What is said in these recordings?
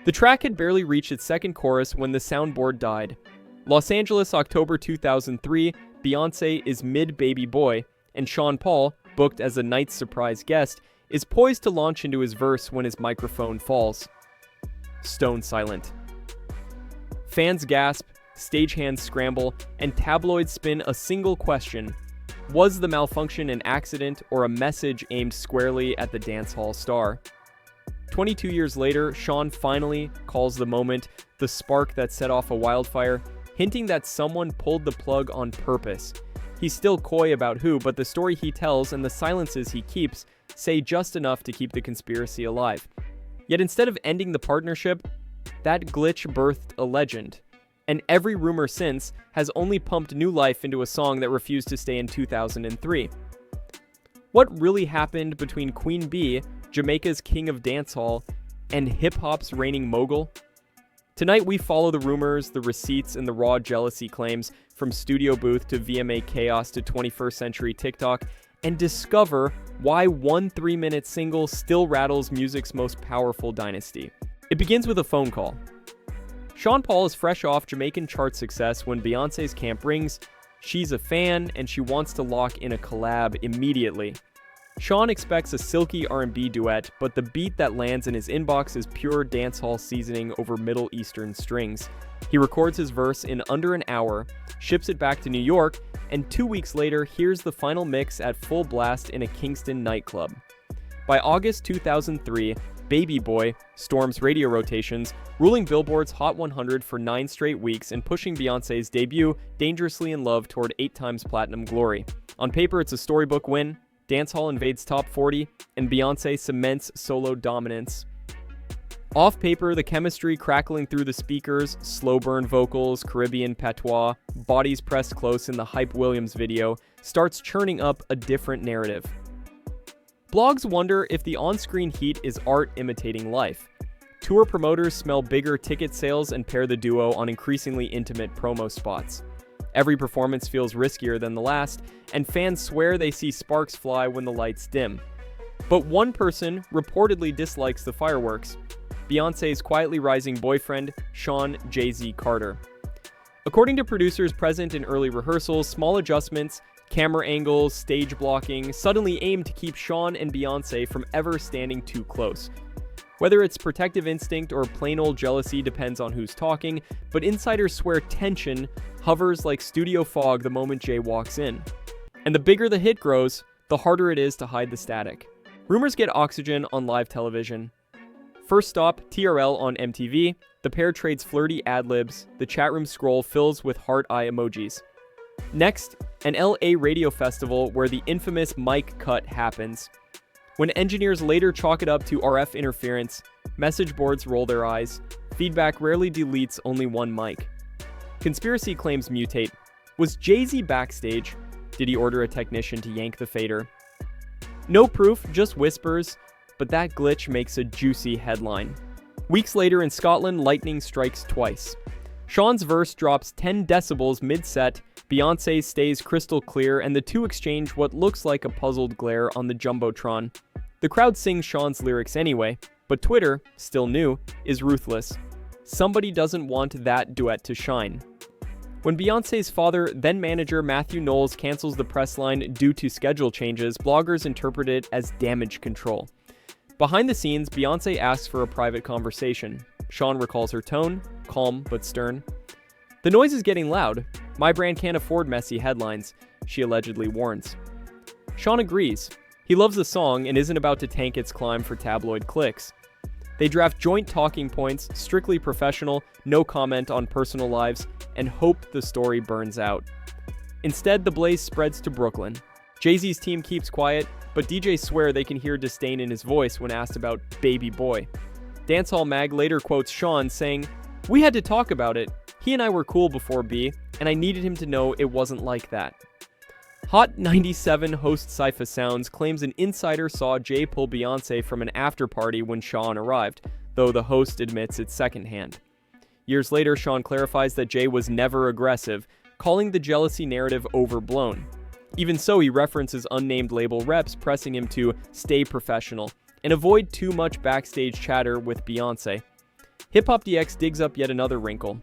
The track had barely reached its second chorus when the soundboard died. Los Angeles, October 2003, Beyoncé is mid-Baby Boy, and Sean Paul, booked as a night's surprise guest, is poised to launch into his verse when his microphone falls. Stone silent. Fans gasp, stagehands scramble, and tabloids spin a single question. Was the malfunction an accident or a message aimed squarely at the dancehall star? 22 years later, Sean finally calls the moment the spark that set off a wildfire, hinting that someone pulled the plug on purpose. He's still coy about who, but the story he tells and the silences he keeps say just enough to keep the conspiracy alive. Yet instead of ending the partnership, that glitch birthed a legend. And every rumor since has only pumped new life into a song that refused to stay in 2003. What really happened between Queen Bee, Jamaica's king of dancehall, and hip-hop's reigning mogul? Tonight we follow the rumors, the receipts, and the raw jealousy claims from studio booth to VMA chaos to 21st century TikTok, and discover why one 3-minute single still rattles music's most powerful dynasty. It begins with a phone call. Sean Paul is fresh off Jamaican chart success when Beyoncé's camp rings. She's a fan, and she wants to lock in a collab immediately. Sean expects a silky R&B duet, but the beat that lands in his inbox is pure dancehall seasoning over Middle Eastern strings. He records his verse in under an hour, ships it back to New York, and 2 weeks later hears the final mix at full blast in a Kingston nightclub. By August 2003, Baby Boy storms radio rotations, ruling Billboard's Hot 100 for 9 straight weeks and pushing Beyoncé's debut, Dangerously in Love, toward 8 times platinum glory. On paper, it's a storybook win. Dancehall invades top 40, and Beyoncé cements solo dominance. Off paper, the chemistry crackling through the speakers, slow burn vocals, Caribbean patois, bodies pressed close in the Hype Williams video, starts churning up a different narrative. Blogs wonder if the on-screen heat is art imitating life. Tour promoters smell bigger ticket sales and pair the duo on increasingly intimate promo spots. Every performance feels riskier than the last, and fans swear they see sparks fly when the lights dim. But one person reportedly dislikes the fireworks: Beyoncé's quietly rising boyfriend, Sean Jay-Z Carter. According to producers present in early rehearsals, small adjustments, camera angles, stage blocking suddenly aim to keep Sean and Beyoncé from ever standing too close. Whether it's protective instinct or plain old jealousy depends on who's talking, but insiders swear tension hovers like studio fog the moment Jay walks in. And the bigger the hit grows, the harder it is to hide the static. Rumors get oxygen on live television. First stop, TRL on MTV. The pair trades flirty ad-libs. The chat room scroll fills with heart eye emojis. Next, an LA radio festival where the infamous mic cut happens. When engineers later chalk it up to RF interference, message boards roll their eyes. Feedback rarely deletes only one mic. Conspiracy claims mutate. Was Jay-Z backstage? Did he order a technician to yank the fader? No proof, just whispers, but that glitch makes a juicy headline. Weeks later in Scotland, lightning strikes twice. Sean's verse drops 10 decibels mid-set, Beyoncé stays crystal clear, and the two exchange what looks like a puzzled glare on the Jumbotron. The crowd sings Sean's lyrics anyway, but Twitter, still new, is ruthless. Somebody doesn't want that duet to shine. When Beyoncé's father, then manager Matthew Knowles, cancels the press line due to schedule changes, bloggers interpret it as damage control. Behind the scenes, Beyoncé asks for a private conversation. Sean recalls her tone, calm but stern. "The noise is getting loud. My brand can't afford messy headlines," she allegedly warns. Sean agrees. He loves the song and isn't about to tank its climb for tabloid clicks. They draft joint talking points, strictly professional, no comment on personal lives, and hope the story burns out. Instead, the blaze spreads to Brooklyn. Jay-Z's team keeps quiet, but DJs swear they can hear disdain in his voice when asked about Baby Boy. Dancehall Mag later quotes Sean saying, "We had to talk about it. He and I were cool before B, and I needed him to know it wasn't like that." Hot 97 host Cypher Sounds claims an insider saw Jay pull Beyoncé from an after-party when Sean arrived, though the host admits it's secondhand. Years later, Sean clarifies that Jay was never aggressive, calling the jealousy narrative overblown. Even so, he references unnamed label reps pressing him to stay professional and avoid too much backstage chatter with Beyoncé. Hip Hop DX digs up yet another wrinkle.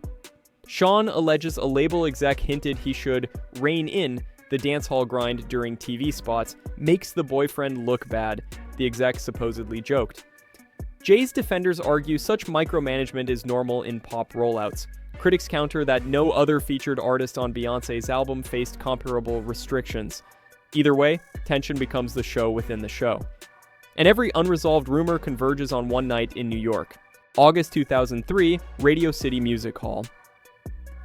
Sean alleges a label exec hinted he should rein in the dancehall grind during TV spots, makes the boyfriend look bad, the exec supposedly joked. Jay's defenders argue such micromanagement is normal in pop rollouts. Critics counter that no other featured artist on Beyoncé's album faced comparable restrictions. Either way, tension becomes the show within the show. And every unresolved rumor converges on one night in New York. August 2003, Radio City Music Hall.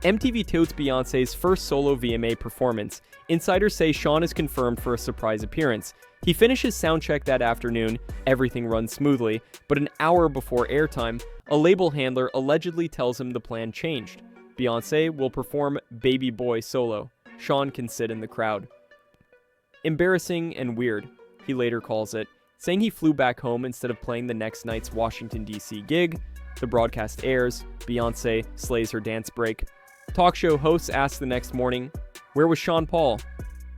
MTV touts Beyoncé's first solo VMA performance. Insiders say Sean is confirmed for a surprise appearance. He finishes soundcheck that afternoon, everything runs smoothly, but an hour before airtime, a label handler allegedly tells him the plan changed. Beyoncé will perform Baby Boy solo. Sean can sit in the crowd. Embarrassing and weird, he later calls it, saying he flew back home instead of playing the next night's Washington, D.C. gig. The broadcast airs, Beyoncé slays her dance break. Talk show hosts ask the next morning, where was Sean Paul?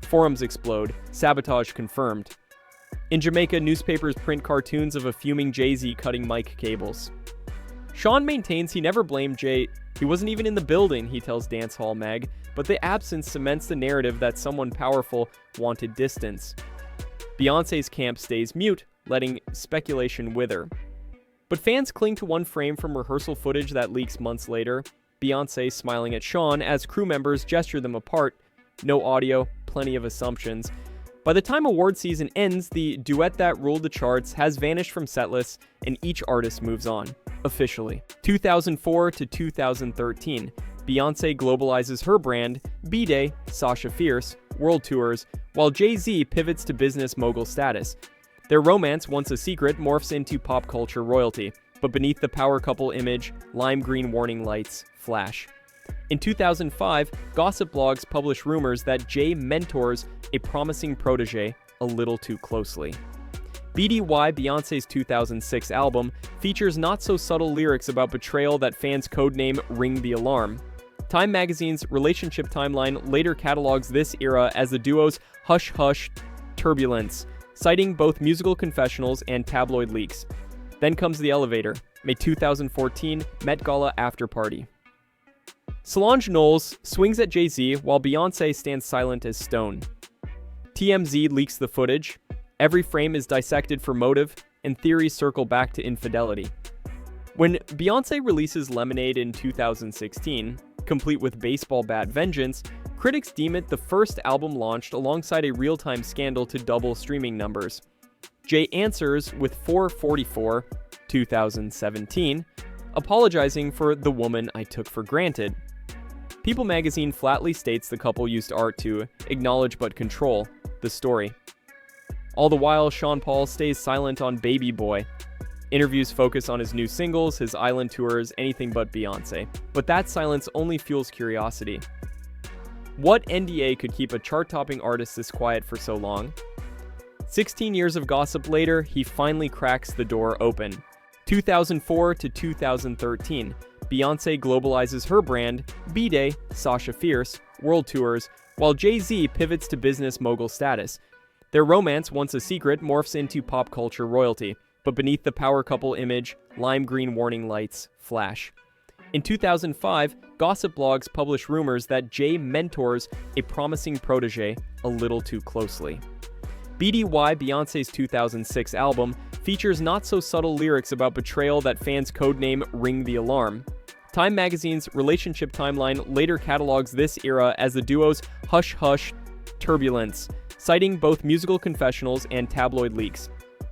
Forums explode, sabotage confirmed. In Jamaica, newspapers print cartoons of a fuming Jay-Z cutting mic cables. Sean maintains he never blamed Jay. He wasn't even in the building, he tells Dancehall Mag, but the absence cements the narrative that someone powerful wanted distance. Beyoncé's camp stays mute, letting speculation wither. But fans cling to one frame from rehearsal footage that leaks months later. Beyoncé smiling at Sean as crew members gesture them apart. No audio, plenty of assumptions. By the time award season ends, the duet that ruled the charts has vanished from setlists, and each artist moves on. Officially. 2004 to 2013, Beyoncé globalizes her brand, B-Day, Sasha Fierce, world tours, while Jay-Z pivots to business mogul status. Their romance, once a secret, morphs into pop culture royalty, but beneath the power couple image, lime green warning lights flash. In 2005, gossip blogs publish rumors that Jay mentors a promising protege a little too closely. BDY, Beyoncé's 2006 album, features not-so-subtle lyrics about betrayal that fans codename Ring the Alarm. Time magazine's relationship timeline later catalogs this era as the duo's hush-hush turbulence, citing both musical confessionals and tabloid leaks. Then comes The Elevator, May 2014 Met Gala after party. Solange Knowles swings at Jay-Z while Beyoncé stands silent as stone. TMZ leaks the footage. Every frame is dissected for motive, and theories circle back to infidelity. When Beyoncé releases Lemonade in 2016, complete with baseball bat vengeance, critics deem it the first album launched alongside a real-time scandal to double streaming numbers. Jay answers with 444, 2017, apologizing for The Woman I Took for Granted. People magazine flatly states the couple used art to acknowledge but control the story. All the while, Sean Paul stays silent on Baby Boy. Interviews focus on his new singles, his island tours, anything but Beyoncé. But that silence only fuels curiosity. What NDA could keep a chart-topping artist this quiet for so long? 16 years of gossip later, he finally cracks the door open. 2004 to 2013, Beyoncé globalizes her brand, B-Day, Sasha Fierce, world tours, while Jay-Z pivots to business mogul status. Their romance, once a secret, morphs into pop culture royalty, but beneath the power couple image, lime green warning lights flash. In 2005, gossip blogs publish rumors that Jay mentors a promising protege a little too closely. BDY, Beyoncé's 2006 album, features not-so-subtle lyrics about betrayal that fans codename Ring the Alarm. Time magazine's relationship timeline later catalogs this era as the duo's hush-hush turbulence, citing both musical confessionals and tabloid leaks.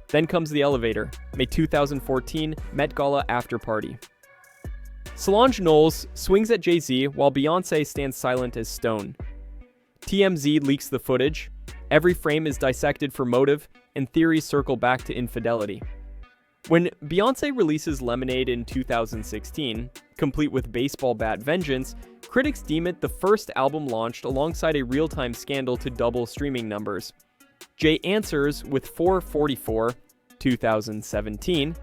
Then comes The Elevator, May 2014 Met Gala after party. Solange Knowles swings at Jay-Z while Beyoncé stands silent as stone. TMZ leaks the footage. Every frame is dissected for motive, and theories circle back to infidelity. When Beyoncé releases Lemonade in 2016, complete with baseball bat vengeance, critics deem it the first album launched alongside a real-time scandal to double streaming numbers. Jay answers with 444, 2017,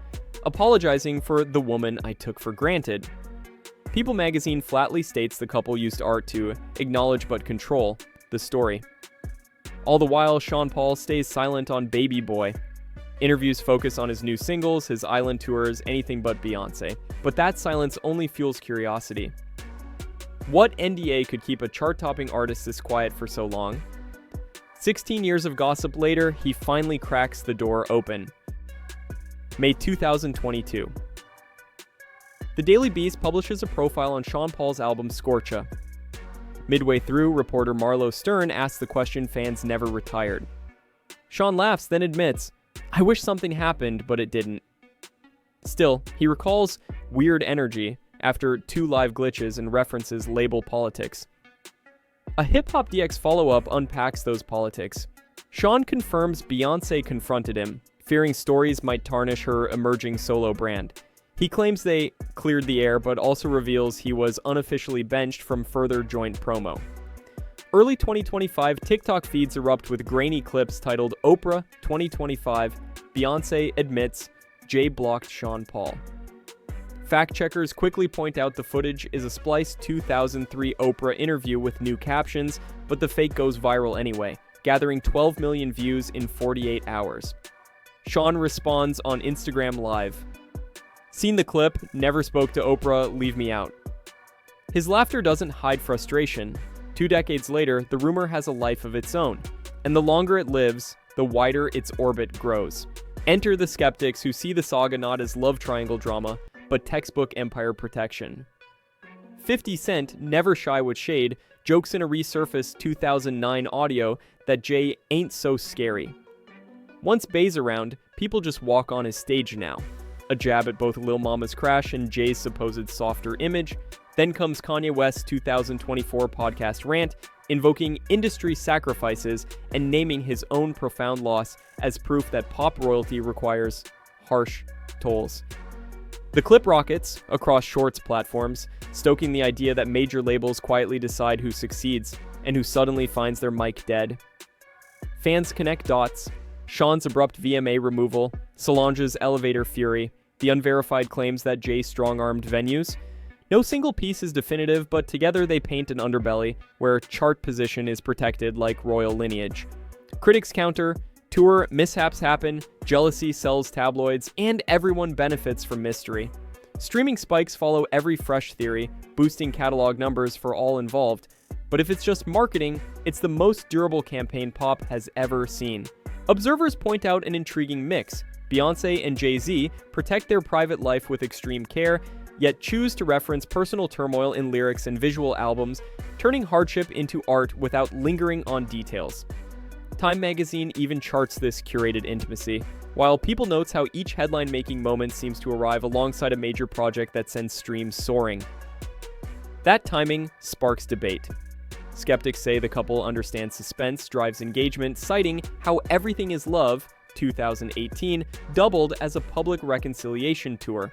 apologizing for The Woman I Took for Granted. People magazine flatly states the couple used art to acknowledge but control the story. All the while, Sean Paul stays silent on Baby Boy. Interviews focus on his new singles, his island tours, anything but Beyoncé. But that silence only fuels curiosity. What NDA could keep a chart-topping artist this quiet for so long? 16 years of gossip later, he finally cracks the door open. May 2022. The Daily Beast publishes a profile on Sean Paul's album Scorcha. Midway through, reporter Marlo Stern asks the question fans never retired. Sean laughs, then admits, "I wish something happened, but it didn't." Still, he recalls weird energy after 2 live glitches and references label politics. A Hip Hop DX follow-up unpacks those politics. Sean confirms Beyoncé confronted him, fearing stories might tarnish her emerging solo brand. He claims they cleared the air, but also reveals he was unofficially benched from further joint promo. Early 2025 TikTok feeds erupt with grainy clips titled Oprah 2025, Beyoncé admits Jay blocked Sean Paul. Fact-checkers quickly point out the footage is a spliced 2003 Oprah interview with new captions, but the fake goes viral anyway, gathering 12 million views in 48 hours. Sean responds on Instagram Live. Seen the clip, never spoke to Oprah, leave me out. His laughter doesn't hide frustration. 2 decades later, the rumor has a life of its own, and the longer it lives, the wider its orbit grows. Enter the skeptics who see the saga not as love triangle drama, but textbook empire protection. 50 Cent, never shy with shade, jokes in a resurfaced 2009 audio that Jay ain't so scary. Once Bey's around, people just walk on his stage now. A jab at both Lil Mama's crash and Jay's supposed softer image. Then comes Kanye West's 2024 podcast rant, invoking industry sacrifices and naming his own profound loss as proof that pop royalty requires harsh tolls. The clip rockets across Shorts platforms, stoking the idea that major labels quietly decide who succeeds and who suddenly finds their mic dead. Fans connect dots. Sean's abrupt VMA removal, Solange's elevator fury, the unverified claims that Jay strong-armed venues. No single piece is definitive, but together they paint an underbelly where chart position is protected like royal lineage. Critics counter, tour mishaps happen, jealousy sells tabloids, and everyone benefits from mystery. Streaming spikes follow every fresh theory, boosting catalog numbers for all involved. But if it's just marketing, it's the most durable campaign pop has ever seen. Observers point out an intriguing mix. Beyoncé and Jay-Z protect their private life with extreme care, yet choose to reference personal turmoil in lyrics and visual albums, turning hardship into art without lingering on details. Time magazine even charts this curated intimacy, while People notes how each headline-making moment seems to arrive alongside a major project that sends streams soaring. That timing sparks debate. Skeptics say the couple understands suspense drives engagement, citing how Everything Is Love, 2018, doubled as a public reconciliation tour.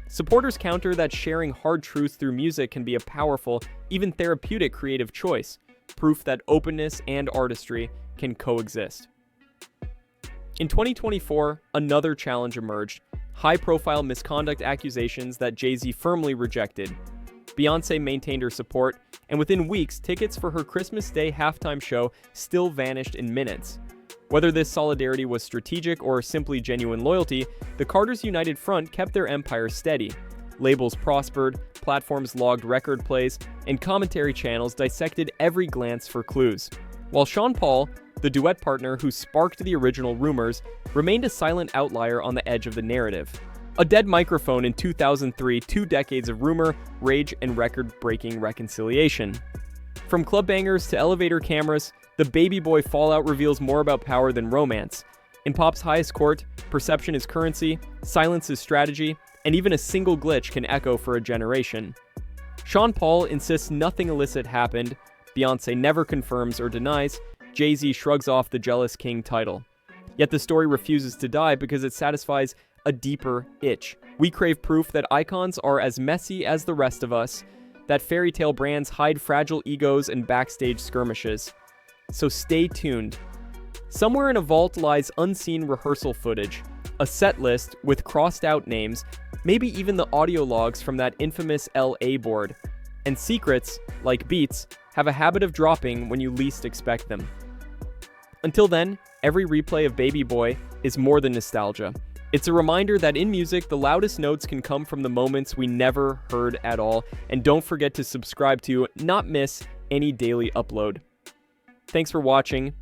Supporters counter that sharing hard truths through music can be a powerful, even therapeutic creative choice, proof that openness and artistry can coexist. In 2024, another challenge emerged, high-profile misconduct accusations that Jay-Z firmly rejected. Beyoncé maintained her support, and within weeks, tickets for her Christmas Day halftime show still vanished in minutes. Whether this solidarity was strategic or simply genuine loyalty, the Carters' united front kept their empire steady. Labels prospered, platforms logged record plays, and commentary channels dissected every glance for clues. While Sean Paul, the duet partner who sparked the original rumors, remained a silent outlier on the edge of the narrative. A dead microphone in 2003, 2 decades of rumor, rage, and record-breaking reconciliation. From club bangers to elevator cameras, the baby boy fallout reveals more about power than romance. In pop's highest court, perception is currency, silence is strategy, and even a single glitch can echo for a generation. Sean Paul insists nothing illicit happened, Beyoncé never confirms or denies, Jay-Z shrugs off the jealous king title. Yet the story refuses to die because it satisfies a deeper itch. We crave proof that icons are as messy as the rest of us, that fairy tale brands hide fragile egos and backstage skirmishes. So stay tuned. Somewhere in a vault lies unseen rehearsal footage, a set list with crossed out names, maybe even the audio logs from that infamous LA board. And secrets, like beats, have a habit of dropping when you least expect them. Until then, every replay of Baby Boy is more than nostalgia. It's a reminder that in music, the loudest notes can come from the moments we never heard at all. And don't forget to subscribe to not miss any daily upload. Thanks for watching.